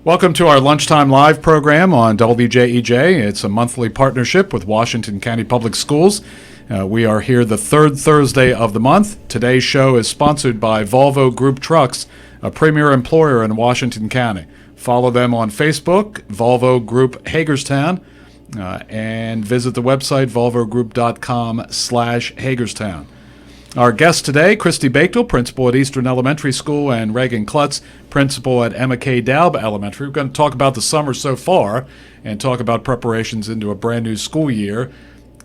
Welcome to our Lunchtime Live program on WJEJ. It's a monthly partnership with Washington County Public Schools. We are here the third Thursday of the month. Today's show is sponsored by Volvo Group Trucks, a premier employer in Washington County. Follow them on Facebook, Volvo Group Hagerstown, and visit the website volvogroup.com/Hagerstown. Our guest today, Kristi Bachtell, principal at Eastern Elementary School, and Raegon Clutz, principal at Emma K. Daub Elementary. We're going to talk about the summer so far and talk about preparations into a brand new school year.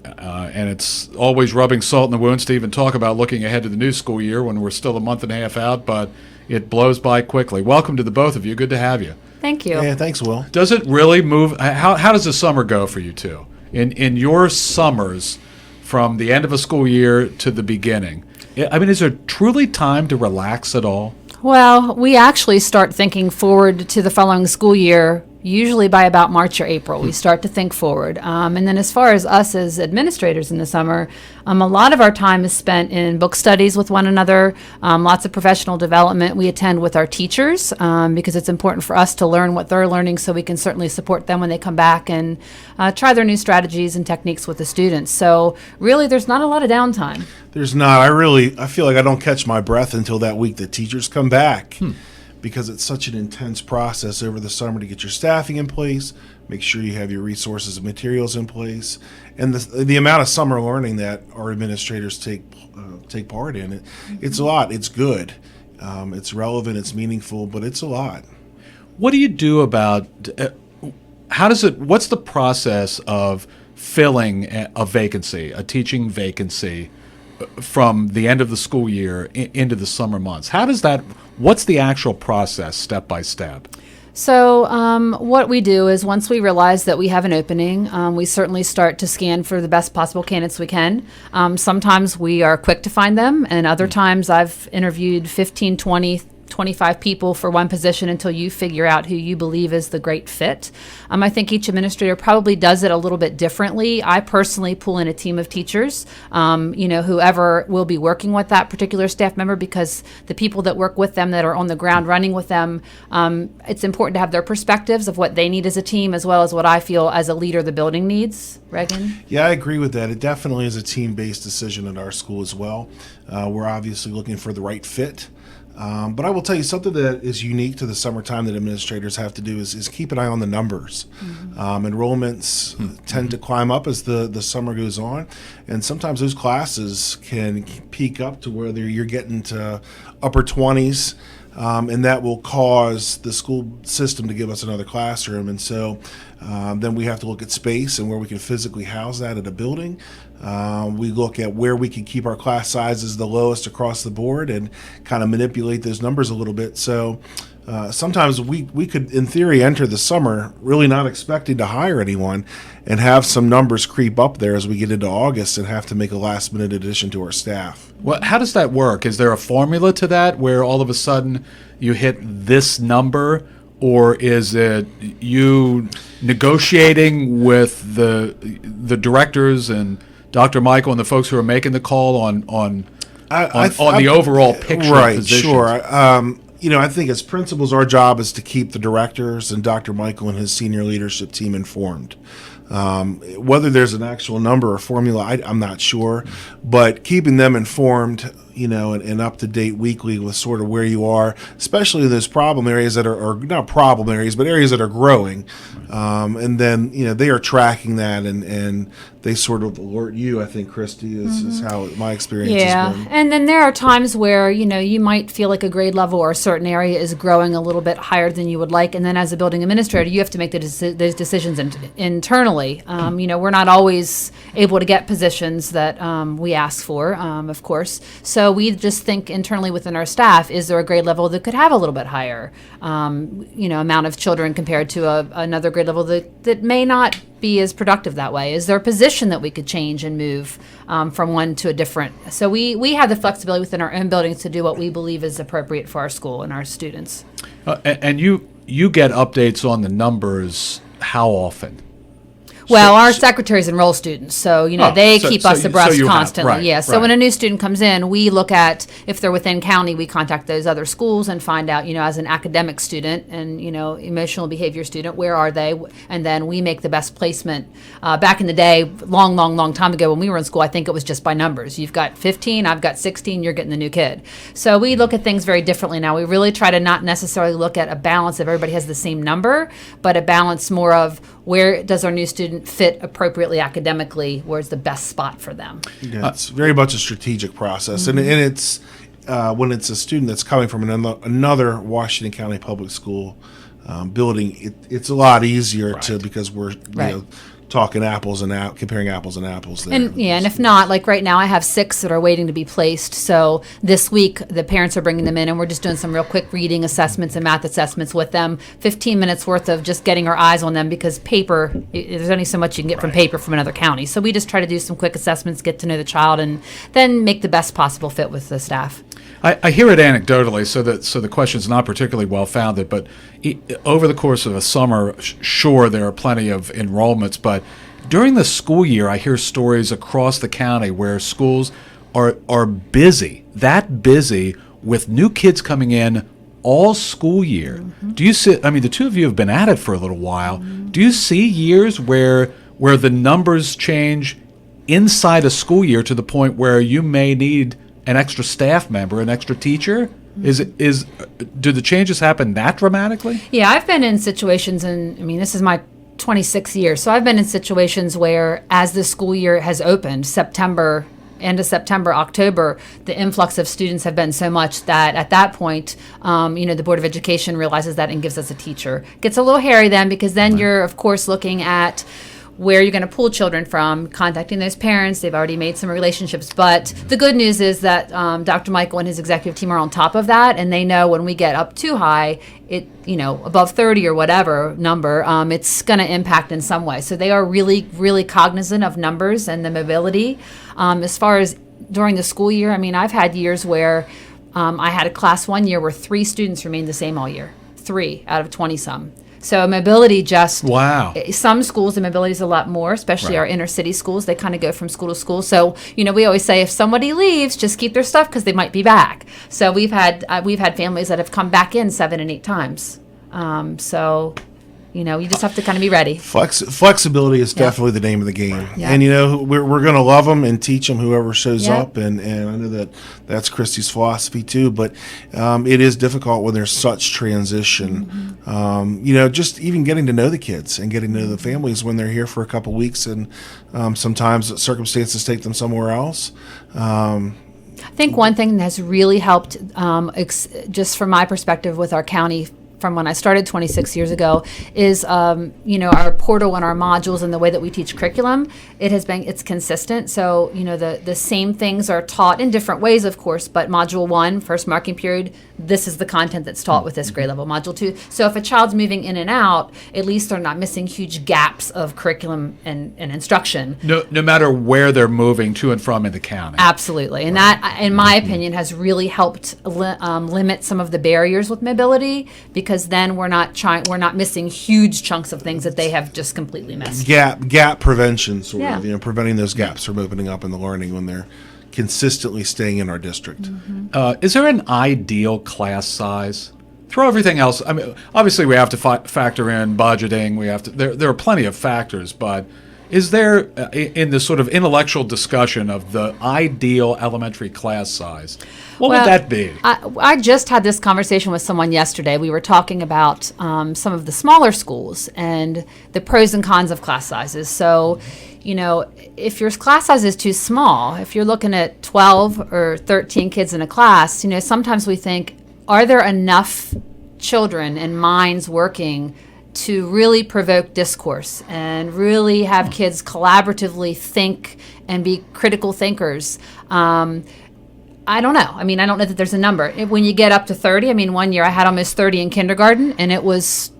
And it's always rubbing salt in the wounds to even talk about looking ahead to the new school year when we're still a month and a half out, but it blows by quickly. Welcome to the both of you. Good to have you. Thank you. Yeah, thanks, Will. Does it really move? How does the summer go for you two? In your summers, from the end of a school year to the beginning, I mean, is there truly time to relax at all? Well, we actually start thinking forward to the following school year, usually by about March or April. We start to think forward. And then as far as us as administrators in the summer, a lot of our time is spent in book studies with one another, lots of professional development. We attend with our teachers because it's important for us to learn what they're learning so we can certainly support them when they come back and try their new strategies and techniques with the students. So really, there's not a lot of downtime. There's not. I feel like I don't catch my breath until that week the teachers come back. Because it's such an intense process over the summer to get your staffing in place, make sure you have your resources and materials in place, and the amount of summer learning that our administrators take part in. It's a lot. It's good. It's relevant. It's meaningful, but it's a lot. What do you do about? What's the process of filling a vacancy, a teaching vacancy, from the end of the school year into the summer months? What's the actual process step by step? So what we do is once we realize that we have an opening, we certainly start to scan for the best possible candidates we can. Sometimes we are quick to find them, and other times I've interviewed 15, 20, 25 people for one position until you figure out who you believe is the great fit. I think each administrator probably does it a little bit differently. I personally pull in a team of teachers, whoever will be working with that particular staff member, because the people that work with them, that are on the ground running with them, it's important to have their perspectives of what they need as a team, as well as what I feel as a leader the building needs. Raegon? Yeah, I agree with that. It definitely is a team-based decision at our school as well. We're obviously looking for the right fit. But I will tell you something that is unique to the summertime that administrators have to do is keep an eye on the numbers. Enrollments tend to climb up as the summer goes on, and sometimes those classes can peak up to where you're getting to upper 20s, and that will cause the school system to give us another classroom. And so then we have to look at space and where we can physically house that at a building. We look at where we can keep our class sizes the lowest across the board and kind of manipulate those numbers a little bit. So sometimes we could, in theory, enter the summer really not expecting to hire anyone and have some numbers creep up there as we get into August and have to make a last-minute addition to our staff. Well, how does that work? Is there a formula to that where all of a sudden you hit this number? Or is it you negotiating with the directors and Dr. Michael and the folks who are making the call on the overall picture? Right, positions? Sure. I think as principals, our job is to keep the directors and Dr. Michael and his senior leadership team informed. Whether there's an actual number or formula, I'm not sure, but keeping them informed, and up to date weekly with sort of where you are, especially in those problem areas that are not problem areas, but areas that are growing. And then, they are tracking that and they sort of alert you, I think, Kristi, is how my experience has been. And then there are times where, you might feel like a grade level or a certain area is growing a little bit higher than you would like. And then as a building administrator, you have to make those decisions internally. We're not always able to get positions that we ask for, of course. So we just think internally within our staff, is there a grade level that could have a little bit higher, amount of children compared to another grade level that may not be as productive that way? Is there a position that we could change and move from one to a different? So we have the flexibility within our own buildings to do what we believe is appropriate for our school and our students. And you get updates on the numbers how often? Well, our secretaries enroll students, so they so- keep so us you- abreast so you have- constantly. right, Yeah. So right. when a new student comes in, we look at if they're within county. We contact those other schools and find out, as an academic student and emotional behavior student, where are they? And then we make the best placement. Back in the day, long time ago when we were in school, I think it was just by numbers. You've got 15, I've got 16. You're getting the new kid. So we look at things very differently now. We really try to not necessarily look at a balance of everybody has the same number, but a balance more of where does our new student fit appropriately academically, where's the best spot for them. Yeah, it's very much a strategic process, and it's when it's a student that's coming from another Washington County public school building, it's a lot easier because we're talking apples and comparing apples and apples there. And if not, like right now, I have 6 that are waiting to be placed. So this week, the parents are bringing them in, and we're just doing some real quick reading assessments and math assessments with them. 15 minutes worth of just getting our eyes on them, because paper, there's only so much you can get from paper from another county. So we just try to do some quick assessments, get to know the child, and then make the best possible fit with the staff. I hear it anecdotally, so the question's not particularly well founded. But over the course of a summer, sure, there are plenty of enrollments. But during the school year, I hear stories across the county where schools are busy, that busy, with new kids coming in all school year. Mm-hmm. Do you see? I mean, the two of you have been at it for a little while. Mm-hmm. Do you see years where the numbers change inside a school year to the point where you may need an extra staff member, an extra teacher? Do the changes happen that dramatically? Yeah, I've been in situations, and I mean, this is my 26th year, so I've been in situations where, as the school year has opened, end of September, October, the influx of students have been so much that at that point, the Board of Education realizes that and gives us a teacher. Gets a little hairy then, because then you're, of course, looking at where you're going to pull children from, contacting those parents. They've already made some relationships. But the good news is that Dr. Michael and his executive team are on top of that, and they know when we get up too high, above 30 or whatever number, it's going to impact in some way. So they are really, really cognizant of numbers and the mobility. As far as during the school year, I mean, I've had years where I had a class one year where 3 students remained the same all year, 3 out of 20-some. So mobility just, wow. Some schools, the mobility is a lot more, especially Right. our inner city schools. They kind of go from school to school. So, we always say if somebody leaves, just keep their stuff because they might be back. So we've had families that have come back in 7 and 8 times. You just have to kind of be ready. Flexibility is definitely the name of the game. Yeah. And, we're going to love them and teach them whoever shows Yeah. up. And I know that's Kristi's philosophy too. But it is difficult when there's such transition. Mm-hmm. Just even getting to know the kids and getting to know the families when they're here for a couple weeks. And sometimes circumstances take them somewhere else. I think one thing that has really helped, just from my perspective with our county, from when I started 26 years ago, is our portal and our modules and the way that we teach curriculum. It's consistent. So the same things are taught in different ways, of course. But Module 1, first marking period, this is the content that's taught with this grade level. Module 2. So if a child's moving in and out, at least they're not missing huge gaps of curriculum and instruction. No matter where they're moving to and from in the county. Absolutely, and that, in my opinion, has really helped limit some of the barriers with mobility, because then we're not missing huge chunks of things that they have just completely missed. Gap prevention, sort Yeah. of, preventing those gaps from opening up in the learning when they're consistently staying in our district. Is there an ideal class size? Throw everything else. I mean, obviously we have to factor in budgeting. We have to. There are plenty of factors, but is there, in this sort of intellectual discussion of the ideal elementary class size, what would that be? I just had this conversation with someone yesterday. We were talking about some of the smaller schools and the pros and cons of class sizes. So, if your class size is too small, if you're looking at 12 or 13 kids in a class, sometimes we think, are there enough children and minds working to really provoke discourse and really have kids collaboratively think and be critical thinkers? I don't know. I mean, I don't know that there's a number. When you get up to 30, I mean, one year I had almost 30 in kindergarten, and it was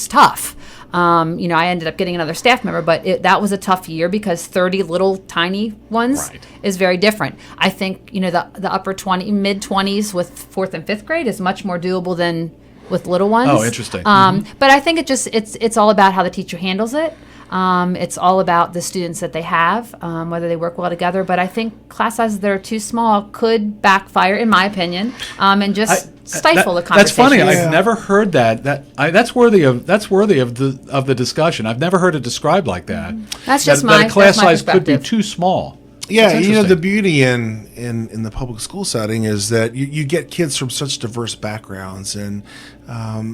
tough. I ended up getting another staff member, but that was a tough year because 30 little tiny ones is very different. I think, the upper mid 20s with 4th and 5th grade is much more doable than with little ones. Oh, interesting. But I think it's all about how the teacher handles it. It's all about the students that they have, whether they work well together. But I think class sizes that are too small could backfire, in my opinion, and just stifle the That's conversation. funny. I've never heard that. That's worthy of the discussion. I've never heard it described like that. That's just that a class that's my size could be perspective. too small. Yeah, That's you know, the interesting. beauty in the public school setting is that you get kids from such diverse backgrounds, and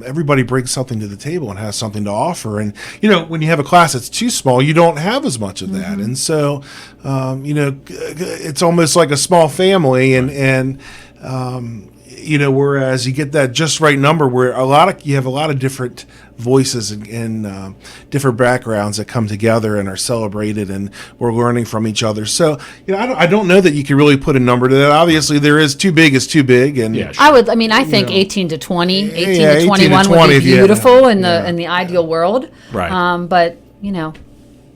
everybody brings something to the table and has something to offer. And, you know, when you have a class that's too small, you don't have as much of that. And so, you know, it's almost like a small family, and you know, whereas you get that just right number where you have a lot of different voices and different backgrounds that come together and are celebrated, and we're learning from each other. So, you know, I don't know that you can really put a number to that. Obviously, there is too big is too big, and Yeah, sure. I think 18 to 20, 18 Yeah, to 18 to 21 would 20 be if you had- beautiful in the ideal world. Right. But, you know,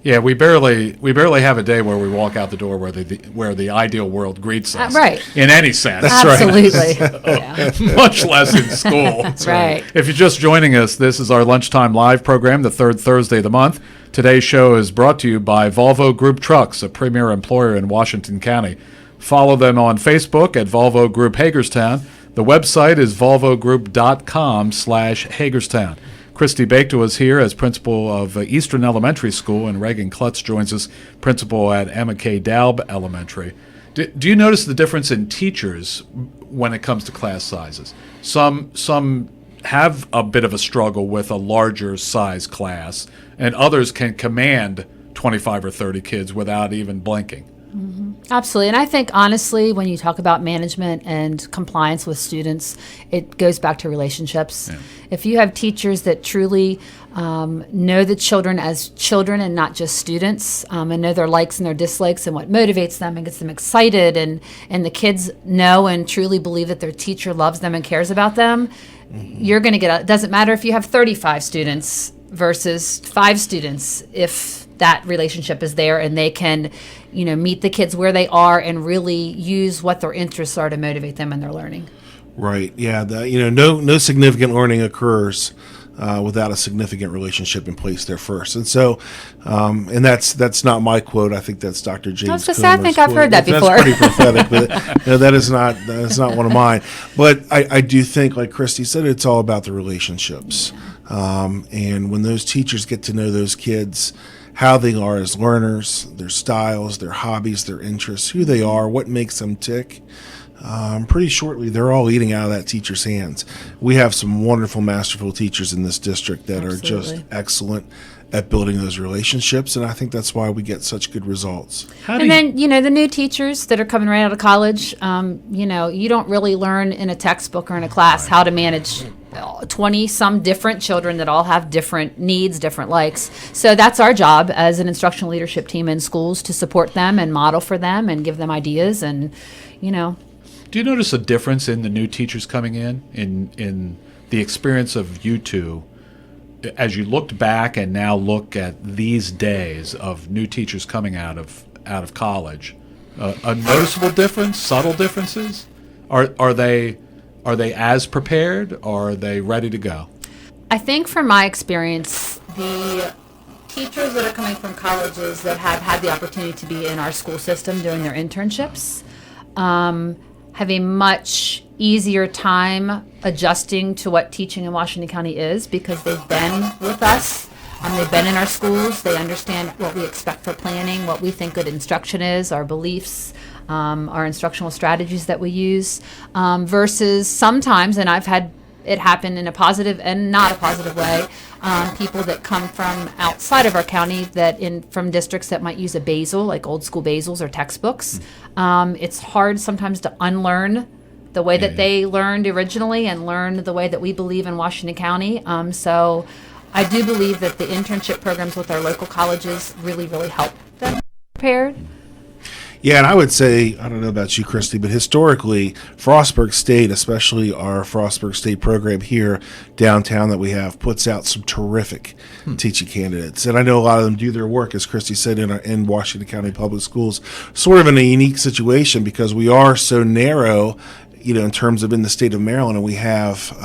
Yeah, we barely have a day where we walk out the door where the ideal world greets us. Right. In any sense. absolutely. Yeah. Much less in school. Right. If you're just joining us, this is our Lunchtime Live program, the third Thursday of the month. Today's show is brought to you by Volvo Group Trucks, a premier employer in Washington County. Follow them on Facebook at Volvo Group Hagerstown. The website is volvogroup.com/Hagerstown. Kristi Bachtell is here as principal of Eastern Elementary School, and Raegon Clutz joins us, principal at Emma K. Dalb Elementary. Do you notice the difference in teachers when it comes to class sizes? Some have a bit of a struggle with a larger size class, and others can command 25 or 30 kids without even blinking. Absolutely. And I think, honestly, when you talk about management and compliance with students, it goes back to relationships. Yeah. If you have teachers that truly know the children as children and not just students, and know their likes and their dislikes and what motivates them and gets them excited, and the kids know and truly believe that their teacher loves them and cares about them, you're going to get it doesn't matter if you have 35 students versus 5 students, if that relationship is there and they can, you know, meet the kids where they are and really use what their interests are to motivate them in their learning. right, yeah, no significant learning occurs without a significant relationship in place there first. And so, and that's not my quote. I think that's Dr. James. I was just saying, I Comer's think I've quote. heard that before. That's pretty prophetic, but no, that is not one of mine. But I do think, like Kristi said, it's all about the relationships. And when those teachers get to know those kids, how they are as learners, their styles, their hobbies, their interests, who they are, what makes them tick, pretty shortly they're all eating out of that teacher's hands. We have some wonderful, masterful teachers in this district that are just Absolutely. excellent at building those relationships, and I think that's why we get such good results. And then, you know, the new teachers that are coming right out of college, you know, you don't really learn in a textbook or in a class how to manage 20 some different children that all have different needs, different likes. So that's our job as an instructional leadership team in schools, to support them and model for them and give them ideas. And, you know, Do you notice a difference in the new teachers coming in the experience of you two, as you looked back and now look at these days of new teachers coming out of college? A noticeable difference, subtle differences? Are they as prepared, or are they ready to go? I think from my experience, the teachers that are coming from colleges that have had the opportunity to be in our school system doing their internships have a much easier time adjusting to what teaching in Washington County is, because they've been with us. They've been in our schools. They understand what we expect for planning, what we think good instruction is, our beliefs, our instructional strategies that we use, versus sometimes, and I've had it happen in a positive and not a positive way, people that come from outside of our county, from districts that might use a basal, like old school basals or textbooks. It's hard sometimes to unlearn the way that they learned originally and learn the way that we believe in Washington County. So I do believe that the internship programs with our local colleges really, really help them prepared. Yeah, and I would say, I don't know about you, Kristi, but historically, Frostburg State, especially our Frostburg State program here downtown that we have, puts out some terrific teaching candidates. And I know a lot of them do their work, as Kristi said, in Washington County Public Schools, sort of in a unique situation because we are so narrow in terms of in the state of Maryland, and we have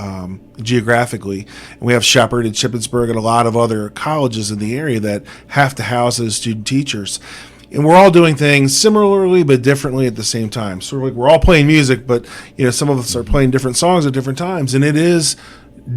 geographically, and we have Shepherd and Shippensburg and a lot of other colleges in the area that have to house those student teachers. And we're all doing things similarly but differently at the same time. Sort of like we're all playing music, but some of us are playing different songs at different times, and it is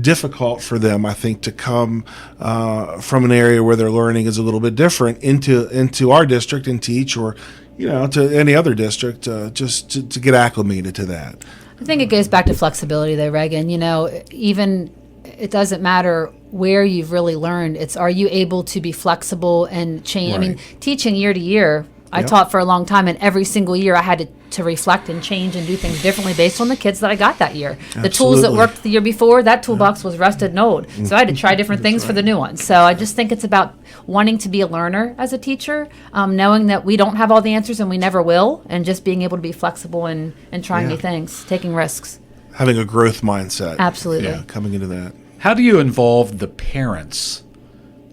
difficult for them, I think, to come from an area where their learning is a little bit different into our district and teach, or to any other district, just to get acclimated to that. I think it goes back to flexibility, though, Raegon. Even it doesn't matter where you've really learned. It's, are you able to be flexible and change? Right. I mean, teaching year to year, I taught for a long time, and every single year I had to reflect and change and do things differently based on the kids that I got that year. The tools that worked the year before, that toolbox was rusted and old. So I had to try different things for the new ones. So I just think it's about wanting to be a learner as a teacher, knowing that we don't have all the answers and we never will, and just being able to be flexible and trying new things, taking risks. Having a growth mindset. Absolutely. Yeah, coming into that. How do you involve the parents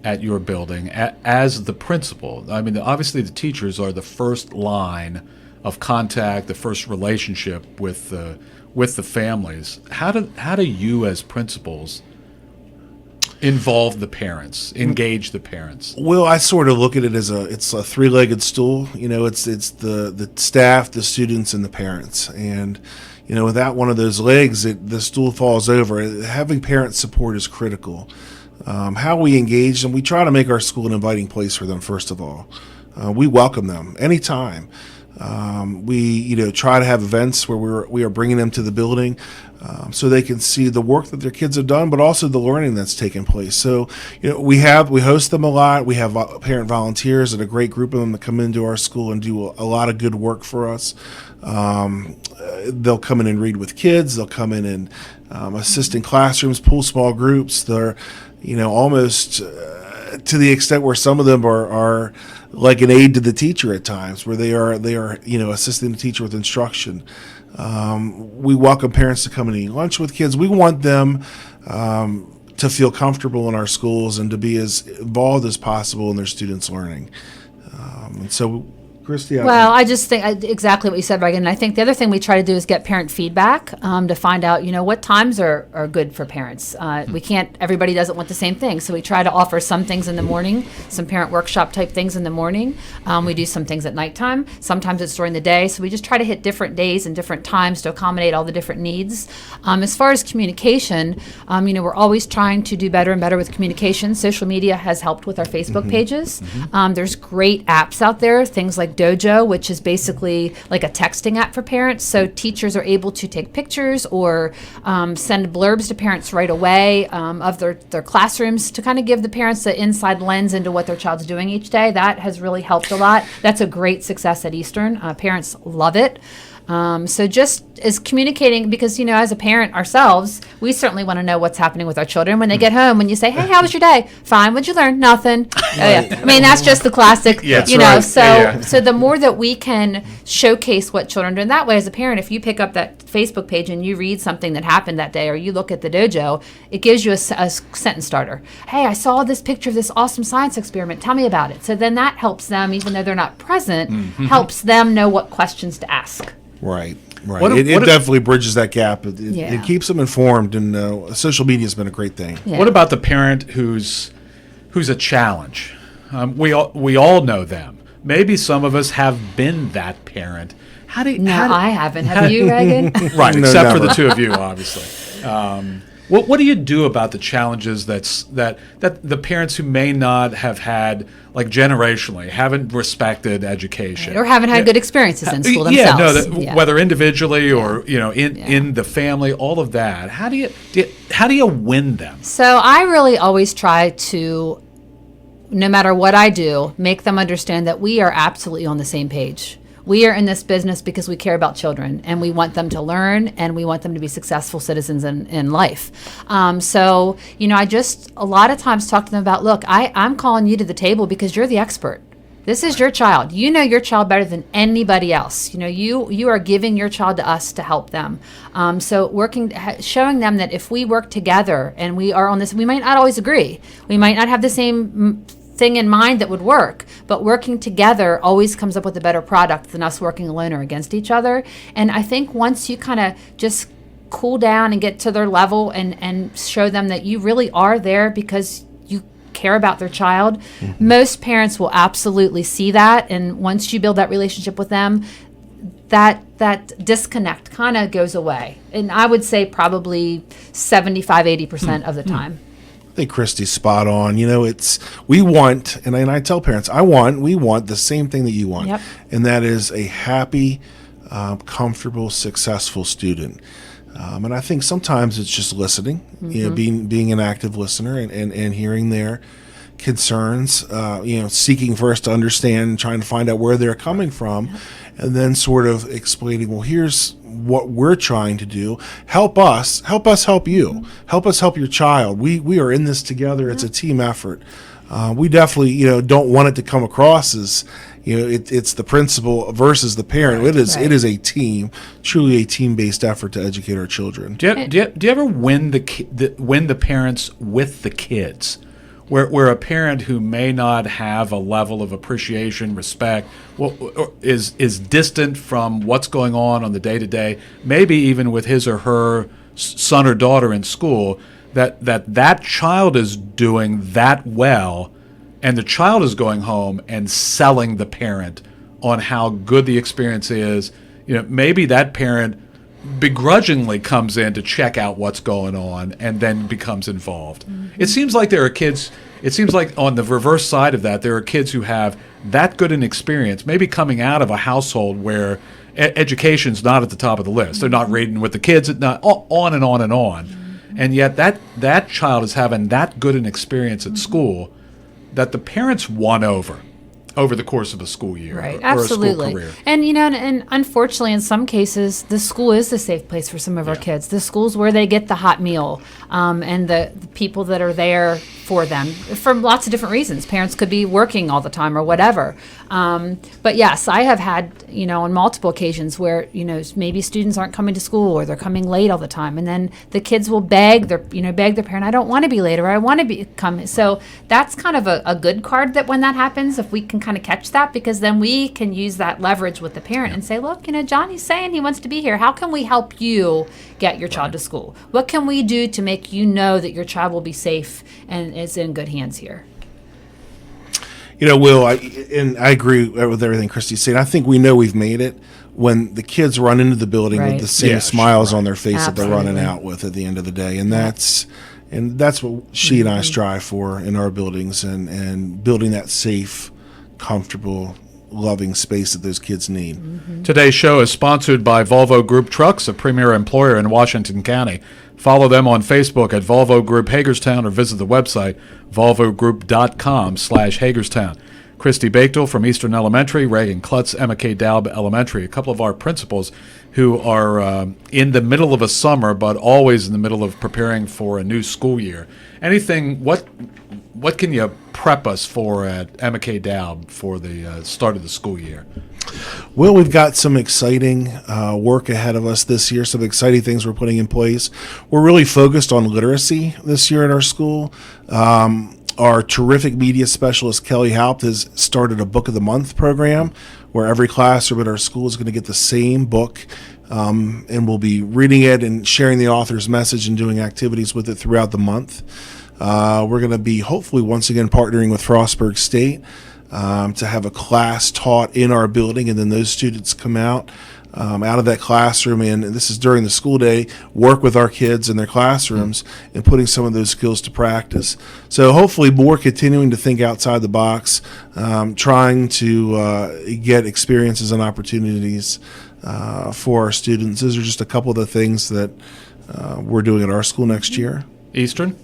at your building as the principal? I mean, obviously the teachers are the first line of contact, the first relationship with the families. How do you as principals involve the parents, engage the parents? Well, I sort of look at it as it's a three-legged stool. It's the staff, the students, and the parents. And without one of those legs, the stool falls over. Having parent support is critical. How we engage them, we try to make our school an inviting place for them, first of all. We welcome them anytime. We try to have events where we are bringing them to the building so they can see the work that their kids have done, but also the learning that's taken place. So we host them a lot. We have parent volunteers and a great group of them that come into our school and do a lot of good work for us. They'll come in and read with kids. They'll come in and assist in classrooms, pull small groups. They're almost to the extent where some of them are like an aide to the teacher at times, where they are assisting the teacher with instruction. We welcome parents to come and eat lunch with kids. We want them to feel comfortable in our schools and to be as involved as possible in their students' learning. And so, Kristi? Well, I just think exactly what you said, Raegon. And I think the other thing we try to do is get parent feedback to find out, what times are good for parents. We can't, everybody doesn't want the same thing. So we try to offer some things in the morning, some parent workshop type things in the morning. We do some things at nighttime. Sometimes it's during the day. So we just try to hit different days and different times to accommodate all the different needs. As far as communication, we're always trying to do better and better with communication. Social media has helped with our Facebook pages. There's great apps out there, things like Dojo, which is basically like a texting app for parents. So teachers are able to take pictures or send blurbs to parents right away of their classrooms to kind of give the parents the inside lens into what their child's doing each day. That has really helped a lot. That's a great success at Eastern. Parents love it. So just is communicating, because, as a parent ourselves, we certainly want to know what's happening with our children. When they get home, when you say, hey, how was your day? Fine. What'd you learn? Nothing. Oh, yeah. I mean, that's just the classic, right. So the more that we can showcase what children do, and that way as a parent, if you pick up that Facebook page and you read something that happened that day, or you look at the Dojo, it gives you a sentence starter. Hey, I saw this picture of this awesome science experiment. Tell me about it. So then that helps them, even though they're not present, helps them know what questions to ask. Right. What It definitely bridges that gap. It keeps them informed, and social media has been a great thing. Yeah. What about the parent who's a challenge? We all know them. Maybe some of us have been that parent. I haven't. Have you, Raegon? Right, No, except for never. the two of you, obviously. What do you do about the challenges that the parents who may not have had, like generationally, haven't respected education Or haven't had good experiences in school themselves. Whether individually or in the family, all of that. How do you win them? So I really always try to, no matter what I do, make them understand that we are absolutely on the same page. We are in this business because we care about children, and we want them to learn, and we want them to be successful citizens in life. So, I just a lot of times talk to them about, look, I'm calling you to the table because you're the expert. This is your child. You know your child better than anybody else. You are giving your child to us to help them. So showing them that if we work together and we are on this, we might not always agree. We might not have the same thing in mind that would work, but working together always comes up with a better product than us working alone or against each other. And I think once you kind of just cool down and get to their level and show them that you really are there because you care about their child, most parents will absolutely see that. And once you build that relationship with them, that disconnect kind of goes away. And I would say probably 75-80% of the time. I think Kristi's spot on. We want, and I tell parents, we want the same thing that you want. Yep. And that is a happy, comfortable, successful student. And I think sometimes it's just listening, being an active listener and hearing their concerns, seeking first to understand, trying to find out where they're coming from, and then sort of explaining, well, here's what we're trying to do. Help us help you. Help us help your child. We are in this together. It's a team effort. We definitely, don't want it to come across as, it's the principal versus the parent. Right, It is a team, truly a team-based effort to educate our children. Do you ever win the parents with the kids? Where a parent who may not have a level of appreciation, respect, is distant from what's going on the day-to-day, maybe even with his or her son or daughter in school, that child is doing that well, and the child is going home and selling the parent on how good the experience is. Maybe that parent begrudgingly comes in to check out what's going on and then becomes involved. It seems like there are kids, on the reverse side of that, there are kids who have that good an experience, maybe coming out of a household where education's not at the top of the list. They're not reading with the kids, on and on and on. And yet that child is having that good an experience at school that the parents won over the course of a school year, right? or Absolutely. a school career. And and unfortunately, in some cases, the school is the safe place for some of our kids. The school's where they get the hot meal, and the people that are there for them for lots of different reasons. Parents could be working all the time or whatever. But yes, I have had on multiple occasions where maybe students aren't coming to school or they're coming late all the time, and then the kids will beg their parent, I don't want to be late, or I want to come. So that's kind of a good card that when that happens, if we can kind of catch that, because then we can use that leverage with the parent and say, look, Johnny's saying he wants to be here. How can we help you get your child to school? What can we do to make you know that your child will be safe and is in good hands here? Will, I agree with everything Kristi said. I think we know we've made it when the kids run into the building with the same smiles on their face that they're running out with at the end of the day. And that's what she and I strive for in our buildings, and building that safe, comfortable, loving space that those kids need. Today's show is sponsored by Volvo Group Trucks, a premier employer in Washington County. Follow them on Facebook at Volvo Group Hagerstown, or visit the website volvogroup.com/Hagerstown. Kristi Bachtell from Eastern Elementary, Raegon, Clutz, Emma K. Daub Elementary, a couple of our principals who are in the middle of a summer, but always in the middle of preparing for a new school year. What can you prep us for at Emma K. Daub for the start of the school year? Well, we've got some exciting work ahead of us this year, some exciting things we're putting in place. We're really focused on literacy this year at our school. Our terrific media specialist, Kelly Haupt, has started a Book of the Month program where every classroom at our school is going to get the same book, and we'll be reading it and sharing the author's message and doing activities with it throughout the month. We're going to be hopefully once again partnering with Frostburg State to have a class taught in our building, and then those students come out of that classroom, and this is during the school day, work with our kids in their classrooms and putting some of those skills to practice. So hopefully more continuing to think outside the box, trying to get experiences and opportunities for our students. Those are just a couple of the things that we're doing at our school next year. Eastern?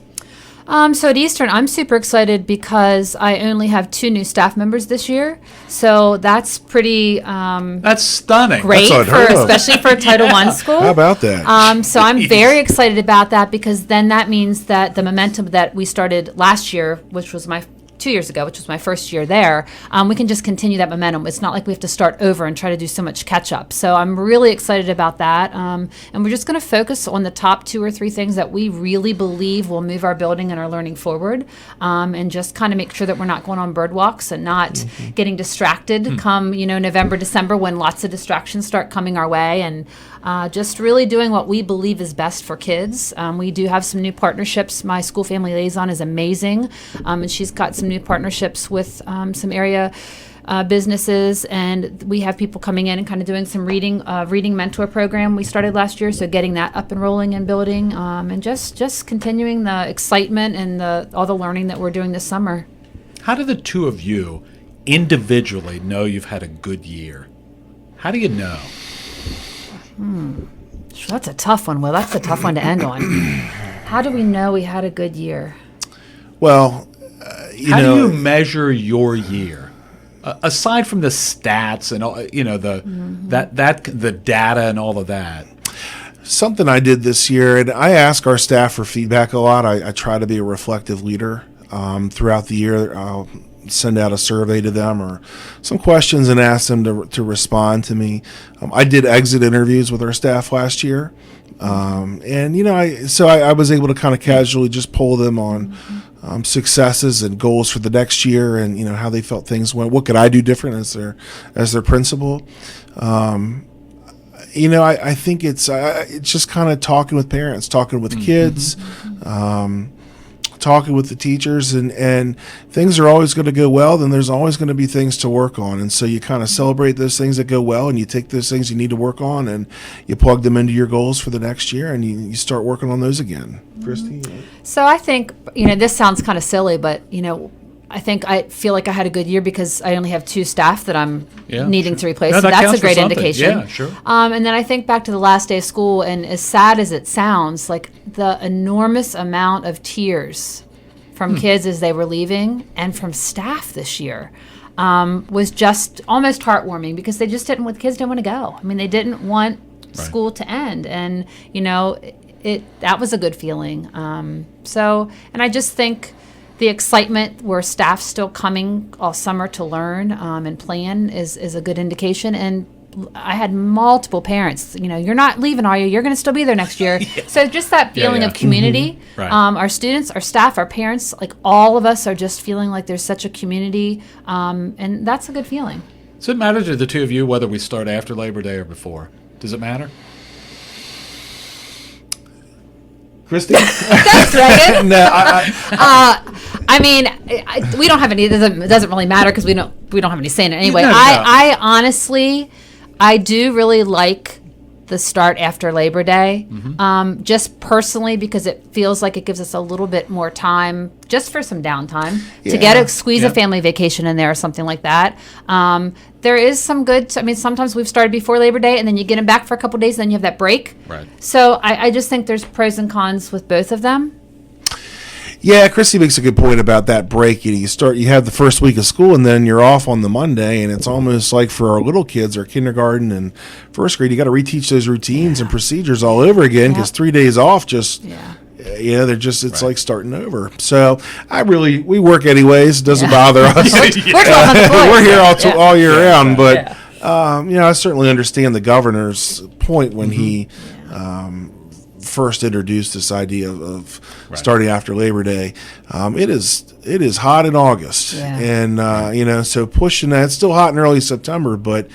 So at Eastern, I'm super excited because I only have 2 new staff members this year. So that's pretty That's stunning. great, That's unheard of. especially for a Title I school. How about that? So I'm very excited about that, because then that means that the momentum that we started last year, which was my 2 years ago, which was my first year there, we can just continue that momentum. It's not like we have to start over and try to do so much catch up. So I'm really excited about that. And we're just going to focus on the top 2 or 3 things that we really believe will move our building and our learning forward, and just kind of make sure that we're not going on bird walks and not getting distracted come, November, December, when lots of distractions start coming our way, and just really doing what we believe is best for kids. We do have some new partnerships. My school family liaison is amazing, and she's got some new partnerships with some area businesses, and we have people coming in and kind of doing some reading mentor program we started last year, so getting that up and rolling and building, and just continuing the excitement and all the learning that we're doing this summer. How do the two of you individually know you've had a good year? How do you know? That's a tough one, Will. That's a tough one to end on. How do we know we had a good year? Well, How do you measure your year? Aside from the stats and all, the data and all of that. Something I did this year, and I ask our staff for feedback a lot. I try to be a reflective leader throughout the year. I'll send out a survey to them or some questions and ask them to respond to me. I did exit interviews with our staff last year, and I was able to kind of casually just poll them on successes and goals for the next year, and how they felt things went. What could I do different as their principal? I think it's just kind of talking with parents, talking with kids, talking with the teachers, and things are always going to go well. Then there's always going to be things to work on, and so you kind of celebrate those things that go well, and you take those things you need to work on, and you plug them into your goals for the next year, and you start working on those again. Kristi? So I think, this sounds kind of silly, but, I feel like I had a good year because I only have 2 staff that I'm needing to replace. No, so that that's counts a great for something. indication. Yeah, sure. And then I think back to the last day of school, and as sad as it sounds, like the enormous amount of tears from kids as they were leaving and from staff this year was just almost heartwarming, because they just kids didn't want to go. I mean, they didn't want school to end, and that was a good feeling. And I just think the excitement where staff's still coming all summer to learn and plan is a good indication. And I had multiple parents, you're not leaving, are you? You're going to still be there next year. So just that feeling of community. Right. Our students, our staff, our parents, like all of us are just feeling like there's such a community, and that's a good feeling. Does it matter to the two of you whether we start after Labor Day or before? Does it matter? Kristi? Thanks, Raegon. No, we don't have any. It doesn't really matter because we don't have any say in it anyway. No. I honestly, I do really like the start after Labor Day, just personally, because it feels like it gives us a little bit more time just for some downtime to squeeze a family vacation in there or something like that. There is some good. Sometimes we've started before Labor Day, and then you get them back for a couple of days, and then you have that break. Right. So I just think there's pros and cons with both of them. Yeah, Kristi makes a good point about that break. You have the first week of school, and then you're off on the Monday, and it's almost like for our little kids, our kindergarten and first grade, you got to reteach those routines and procedures all over again, because 3 days off they're just, it's like starting over. So we work anyways. It doesn't bother us. We're here all year round, but I certainly understand the governor's point when he first introduced this idea of starting after Labor Day. It is hot in August, and so pushing that. It's still hot in early September, but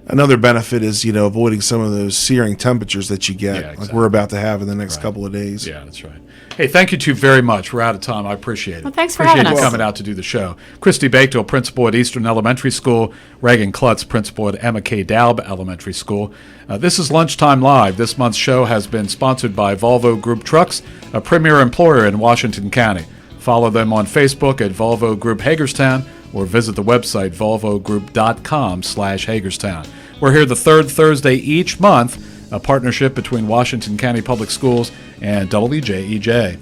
another benefit is avoiding some of those searing temperatures that you get, like we're about to have in the next couple of days. Yeah, that's right. Hey, thank you two very much. We're out of time. I appreciate it. Well, thanks for having us. Appreciate you coming out to do the show. Kristi Bachtell, principal at Eastern Elementary School. Raegon Clutz, principal at Emma K. Dalb Elementary School. This is Lunchtime Live. This month's show has been sponsored by Volvo Group Trucks, a premier employer in Washington County. Follow them on Facebook at Volvo Group Hagerstown, or visit the website volvogroup.com/Hagerstown. We're here the third Thursday each month, a partnership between Washington County Public Schools and WJEJ.